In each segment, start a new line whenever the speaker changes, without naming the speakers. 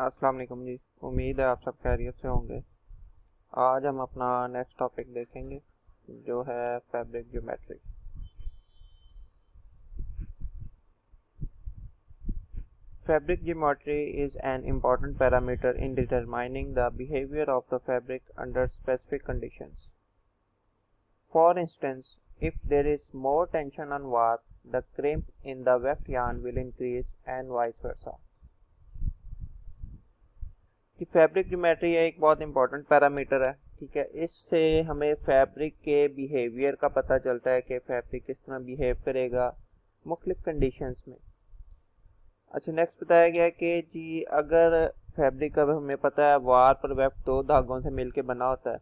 अस्सलाम वालेकुम जी। उम्मीद है आप सब खैरियत से होंगे। आज हम अपना नेक्स्ट टॉपिक देखेंगे जो है fabric geometry. Fabric geometry is an important parameter in determining the behavior of the fabric under specific conditions. For instance, if there is more tension on warp, the crimp in the weft yarn will increase and vice versa. कि fabric geometry एक बहुत important parameter है। ठीक है, इससे हमें fabric के behaviour का पता चलता है कि फैब्रिक किस तरह बिहेव करेगा मुख्तलिफ कंडीशंस में। अच्छा, नेक्स्ट बताया गया कि जी अगर फैब्रिक का हमें पता है वार्प और वेफ्ट दो धागों से मिलकर बना होता है,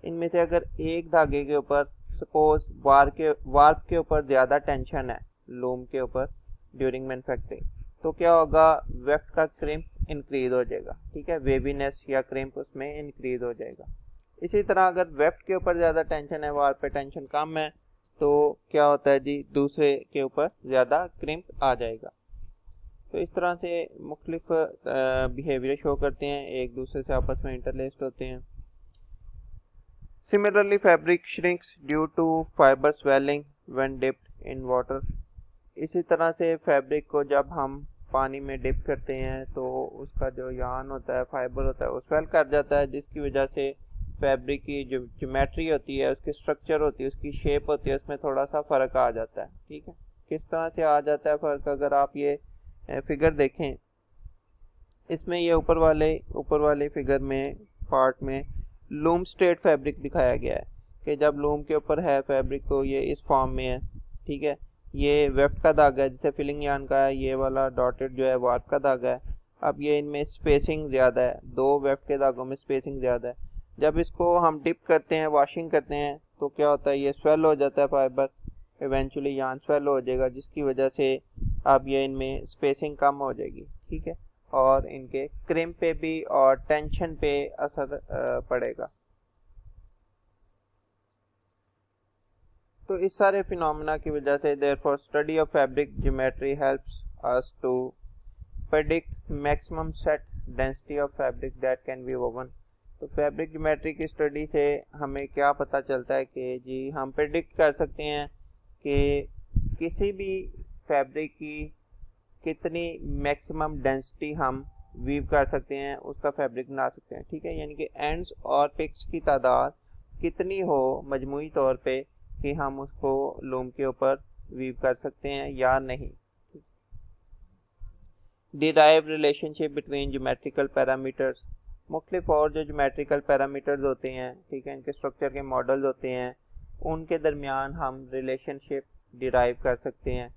इनमें से अगर एक धागे के ऊपर सपोज वार्प के ऊपर ज़्यादा टेंशन है लूम के ऊपर ड्यूरिंग मैन्युफैक्चरिंग, तो क्या होगा, वेफ्ट का क्रिम्प इंक्रीज हो जाएगा। ठीक है, वेवीनेस या क्रिम्प उसमें इंक्रीज हो जाएगा। इसी तरह अगर वेफ्ट के ऊपर ज़्यादा टेंशन है, वार्प पे टेंशन कम है, तो क्या होता है जी, दूसरे के ऊपर ज़्यादा क्रिम्प आ जाएगा। तो इस तरह से मुख्तलिफ बिहेवियर शो करते हैं, एक दूसरे से आपस में इंटरलेस्ड होते हैं। Similarly fabric shrinks due to fibre swelling when dipped in water. इसी तरह से फैब्रिक को जब हम पानी में डिप करते हैं तो उसका जो यान होता है, फाइबर होता है, वो स्वेल कर जाता है, जिसकी वजह से फैब्रिक की जो ज्योमेट्री होती है, उसकी स्ट्रक्चर होती है, उसकी शेप होती है, उसमें थोड़ा सा फ़र्क आ जाता है। ठीक है, किस तरह से आ जाता है फ़र्क, अगर आप ये फिगर देखें, इसमें ये ऊपर वाले फिगर में पार्ट में लूम स्ट्रेट फैब्रिक दिखाया गया है कि जब लूम के ऊपर है फैब्रिक तो ये इस फॉर्म में है। ठीक है, ये वेफ्ट का धागा है जिसे फिलिंग यार्न का है, ये वाला डॉटेड जो है वार्प का धागा है। अब ये इनमें स्पेसिंग ज़्यादा है, दो वेफ्ट के धागों में स्पेसिंग ज़्यादा है। जब इसको हम डिप करते हैं, वॉशिंग करते हैं, तो क्या होता है, ये स्वेल हो जाता है फाइबर, इवेंचुअली यार्न स्वेल हो जाएगा, जिसकी वजह से अब ये इनमें स्पेसिंग कम हो जाएगी। ठीक है, और इनके क्रिम्प पे भी और टेंशन पे असर पड़ेगा। तो इस सारे फिनोमेना की वजह से therefore study of fabric geometry helps us to predict maximum set density of fabric that can be woven. तो फैब्रिक ज्योमेट्री की स्टडी से हमें क्या पता चलता है कि जी हम प्रेडिक्ट कर सकते हैं कि किसी भी फैब्रिक की कितनी मैक्सिमम डेंसिटी हम वीव कर सकते हैं, उसका फैब्रिक बना सकते हैं। ठीक है, यानी कि एंड्स और पिक्स की तादाद कितनी हो मजमूई तौर पे कि हम उसको लूम के ऊपर वीव कर सकते हैं या नहीं। Derive relationship between geometrical parameters, मुख्तलिफ और जो ज्योमेट्रिकल पैरामीटर्स होते हैं, ठीक है, इनके स्ट्रक्चर के मॉडल्स होते हैं, उनके दरमियान हम रिलेशनशिप डिराइव कर सकते हैं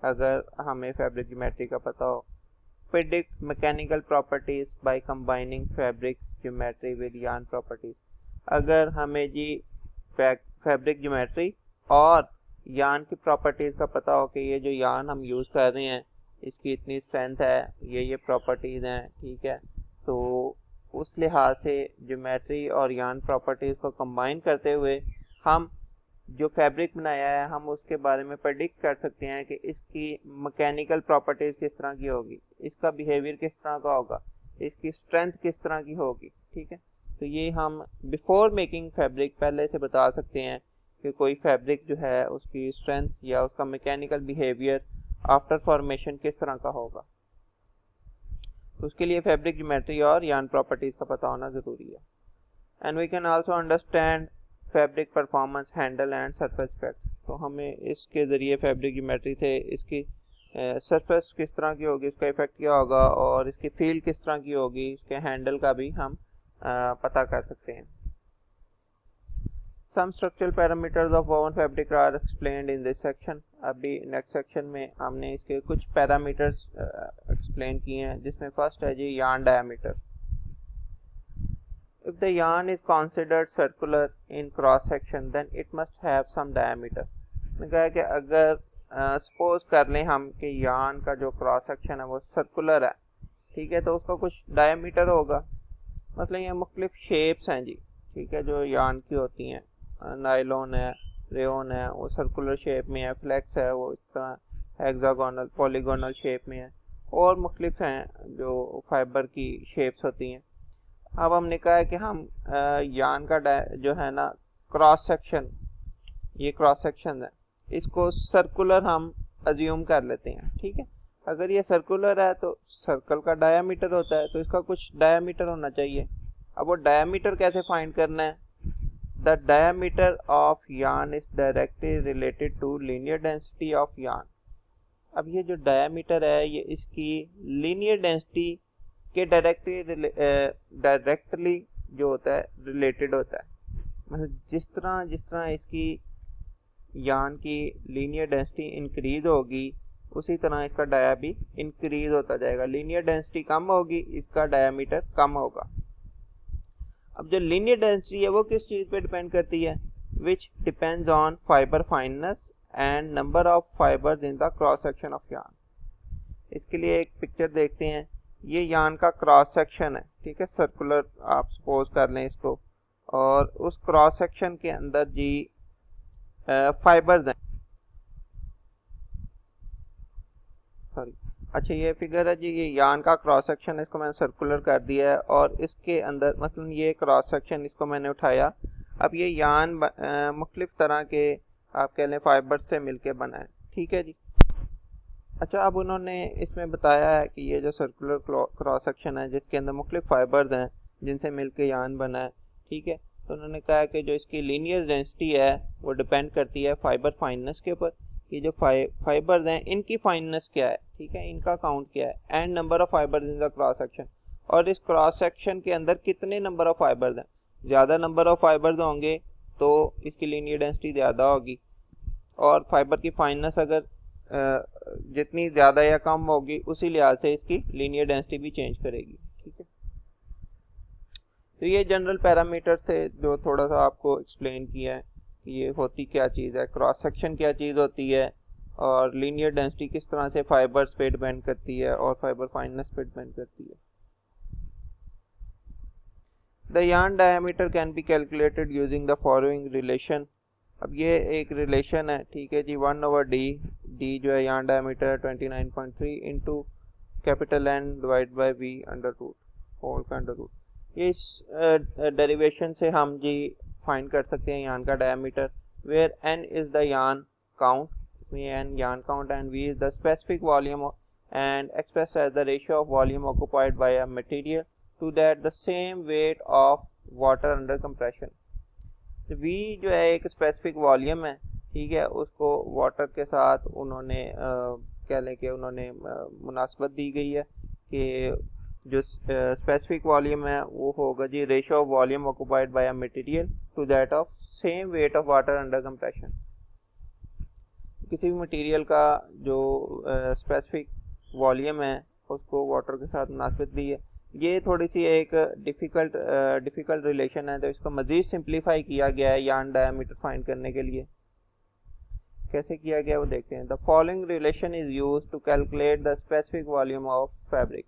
अगर हमें फैब्रिक ज्योमेट्री का पता हो। Predict mechanical properties by combining fabric geometry with yarn properties, अगर हमें जी फैब्रिक ज्योमेट्री और यार्न की प्रॉपर्टीज़ का पता हो कि ये जो यार्न हम यूज़ कर रहे हैं इसकी इतनी स्ट्रेंथ है, ये प्रॉपर्टीज़ हैं। ठीक है, तो उस लिहाज से ज्योमेट्री और यार्न प्रॉपर्टीज़ को कंबाइन करते हुए हम जो फैब्रिक बनाया है हम उसके बारे में प्रेडिक्ट कर सकते हैं कि इसकी मैकेनिकल प्रॉपर्टीज़ किस तरह की होगी, इसका बिहेवियर किस तरह का होगा, इसकी स्ट्रेंथ किस तरह की होगी। ठीक है, तो ये हम बिफोर मेकिंग फैब्रिक पहले से बता सकते हैं कि कोई फैब्रिक जो है उसकी स्ट्रेंथ या उसका मैकेनिकल बिहेवियर आफ्टर फॉर्मेशन किस तरह का होगा। तो उसके लिए फैब्रिक ज्योमेट्री और यार्न प्रॉपर्टीज़ का पता होना ज़रूरी है। And we can also understand fabric performance handle and surface effect, तो हमें इसके ज़रिए फैब्रिक ज्योमेट्री से इसकी सरफेस किस तरह की होगी, इसका इफेक्ट क्या होगा, और इसकी फील किस तरह की होगी, इसके हैंडल का भी हम पता कर सकते हैं। Some structural parameters of woven fabric are explained in this section। अभी नेक्स्ट सेक्शन में हमने इसके कुछ पैरामीटर्स एक्सप्लेन किए हैं, जिसमें फर्स्ट है जी yarn diameter. If the yarn is considered circular in cross section then it must have some diameter। मैंने कहा कि अगर सपोज कर लें हम कि यार्न का जो क्रॉस सेक्शन है वो सर्कुलर है, ठीक है, तो उसका कुछ डायमीटर होगा। मतलब ये मुख्तलिफ शेप्स हैं जी, ठीक है, जो यार्न की होती हैं, नायलॉन है, रेयन है, वो सर्कुलर शेप में है, फ्लेक्स है वो इस तरह हेक्सागोनल पॉलीगोनल शेप में है, और मुख्तलिफ हैं जो फाइबर की शेप्स होती हैं। अब हमने कहा है कि हम यान का जो है ना क्रॉस सेक्शन, ये क्रॉस सेक्शन है, इसको सर्कुलर हम अज्यूम कर लेते हैं। ठीक है, अगर ये सर्कुलर है तो सर्कल का डायामीटर होता है, तो इसका कुछ डायामीटर होना चाहिए। अब वो डायामीटर कैसे फाइंड करना है? The diameter of yarn is directly related to linear density of yarn. अब ये जो डायामीटर है ये इसकी लीनियर डेंसिटी के डायरेक्टली जो होता है रिलेटेड होता है। मतलब जिस तरह इसकी यान की लीनियर डेंसिटी इंक्रीज होगी उसी तरह इसका डाया भी इंक्रीज होता जाएगा। लीनियर डेंसिटी कम होगी, इसका डायामीटर कम होगा। अब जो लीनियर डेंसिटी है वो किस चीज़ पे डिपेंड करती है? Which depends on fibre fineness and number of fibres in the cross section of यान। इसके लिए एक पिक्चर देखते हैं। ये यान का क्रॉस सेक्शन है, ठीक है, सर्कुलर आप सपोज कर लें इसको, और उस क्रॉस सेक्शन के अंदर जी फाइबर्स हैं। सॉरी, अच्छा ये फिगर है जी, ये यान का क्रॉस सेक्शन, इसको मैंने सर्कुलर कर दिया है और इसके अंदर मतलब ये क्रॉस सेक्शन, इसको मैंने उठाया। अब ये यान मुख्तलिफ तरह के आप कह लें फाइबर से मिलके बना है। ठीक है जी। अच्छा, अब उन्होंने इसमें बताया है कि ये जो सर्कुलर क्रॉस सेक्शन है जिसके अंदर मुख्तलिफ फाइबर्स हैं जिनसे मिलके यान बना है। ठीक है, तो उन्होंने कहा कि जो इसकी लीनियर डेंसिटी है वो डिपेंड करती है फाइबर फाइननेस के ऊपर। ये जो फाइबर्स हैं इनकी फाइननेस क्या है, ठीक है, इनका काउंट क्या है, and number of fibres in the cross section, और इस क्रॉस सेक्शन के अंदर कितने नंबर ऑफ फाइबर्स हैं। ज़्यादा नंबर ऑफ फाइबर्स होंगे तो इसकी लीनियर डेंसिटी ज़्यादा होगी, और फाइबर की फाइननेस अगर जितनी ज़्यादा या कम होगी उसी लिहाज से इसकी लीनियर डेंसिटी भी चेंज करेगी। ठीक है, तो ये जनरल पैरामीटर्स थे जो थोड़ा सा आपको एक्सप्लेन किया है कि ये होती क्या चीज़ है, क्रॉस सेक्शन क्या चीज़ होती है, और लीनियर डेंसिटी किस तरह से फाइबर्स पे डिपेंड करती है और फाइबर फाइननेस पे डिपेंड करती है। The yarn diameter can be calculated using the following relation. अब ये एक रिलेशन है, ठीक है जी, 1/d, d जो है yarn diameter 29.3 into capital N divide by v under root whole का अंडर रूट। ये इस डेरिवेशन से हम जी फाइंड कर सकते हैं यार्न का diameter, where n is the yarn count, इसमें n yarn count and v is the specific volume and express as the ratio of volume occupied by a material to that the same weight of water under compression. v जो है एक specific volume है, ठीक है, उसको water के साथ उन्होंने कह लें कि उन्होंने मुनासबत दी गई है कि जो स्पेसिफिक वॉल्यूम है वो होगा जी ratio of volume occupied by a material to that of same weight of water under compression. किसी भी मटेरियल का जो स्पेसिफिक वॉल्यूम है उसको वाटर के साथ मुनासबत दी है। ये थोड़ी सी एक डिफ़िकल्ट रिलेशन है, तो इसको मज़ीद सिंप्लीफाई किया गया है यार्न डायमीटर फाइंड करने के लिए। कैसे किया गया वो देखते हैं। The following relation is used to calculate the specific volume of fabric.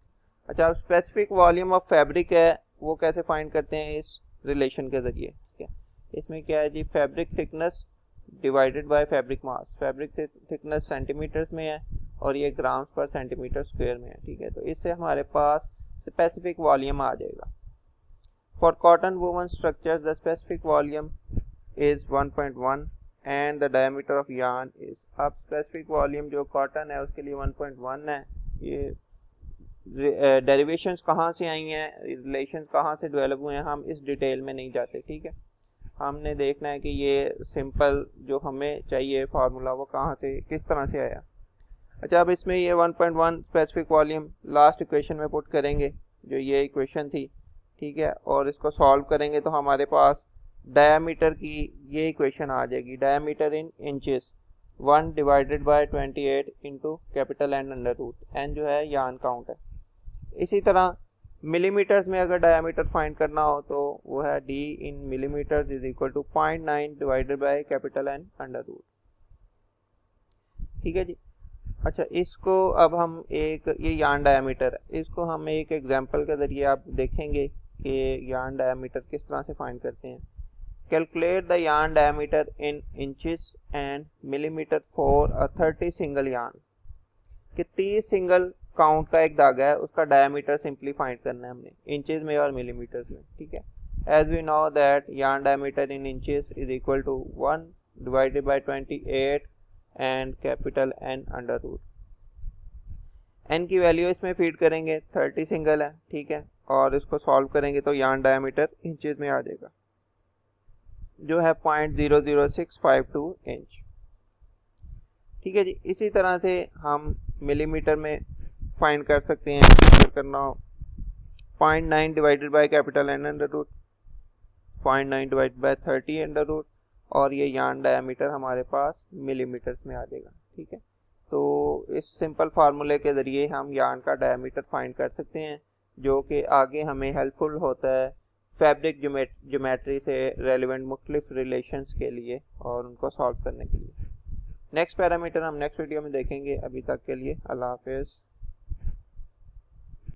अच्छा, अब स्पेसिफिक वॉल्यूम ऑफ फैब्रिक है वो कैसे फाइंड करते हैं? इस रिलेशन के ज़रिए। ठीक है, इसमें क्या है जी, fabric thickness divided by fabric mass. Fabric thickness centimetres में है और ये ग्राम्स पर सेंटीमीटर स्क्वायर में है। ठीक है, तो इससे हमारे पास स्पेसिफिक वॉल्यूम आ जाएगा। For cotton woven structure the specific volume is 1.1 and the diameter of yarn is. अब स्पेसिफिक वॉल्यूम जो कॉटन है उसके लिए 1.1 है। ये डेरिवेशंस कहाँ से आई हैं, रिलेशंस कहाँ से डेवलप हुए हैं, हम इस डिटेल में नहीं जाते। ठीक है, हमने देखना है कि ये सिंपल जो हमें चाहिए फार्मूला वो कहाँ से किस तरह से आया। अच्छा, अब इसमें ये 1.1 स्पेसिफिक वॉल्यूम लास्ट इक्वेशन में पुट करेंगे जो ये इक्वेशन थी। ठीक है, और इसको सॉल्व करेंगे तो हमारे पास डायामीटर की ये इक्वेशन आ जाएगी। Diameter in inches 1 divided by 28 into capital N under root, N जो है यार्न काउंट है। इसी तरह मिलीमीटर्स में अगर डायामीटर फाइंड करना हो तो वो है d in millimetres is equal to 0.9 divided by capital N under root. ठीक है जी। अच्छा, इसको अब हम ये यार्न डायमीटर है, इसको हम एक एग्जांपल के ज़रिए आप देखेंगे कि यार्न डायमीटर किस तरह से फाइंड करते हैं। Calculate the yarn diameter in inches and millimetre for a 30 single yarn. कि 30 सिंगल काउंट का एक धागा है, उसका डायमीटर सिंपली फाइंड करना है हमने इंचेस में और मिलीमीटर्स में, ठीक है। As we know that yarn diameter in inches is equal to 1 divided by 28 and capital N under root. n की वैल्यू इसमें फीड करेंगे, 30 सिंगल है, ठीक है, और इसको सॉल्व करेंगे तो yarn डायमीटर इंचेस में आ जाएगा जो है 0.00652 इंच, ठीक है जी। इसी तरह से हम मिलीमीटर में फाइंड कर सकते हैं, अगर करना हो 0.9 divided by capital N under root, 0.9 divided by 30 under root, और ये yarn डायमीटर हमारे पास मिलीमीटर्स में आ जाएगा, ठीक है। तो इस सिंपल फार्मूले के ज़रिए हम yarn का डायमीटर फाइंड कर सकते हैं, जो कि आगे हमें हेल्पफुल होता है फैब्रिक ज्योमेट्री से रेलिवेंट मुख्तलिफ रिलेशंस के लिए और उनको सॉल्व करने के लिए। नेक्स्ट पैरामीटर हम नेक्स्ट वीडियो में देखेंगे। अभी तक के लिए अल्लाह हाफिज़।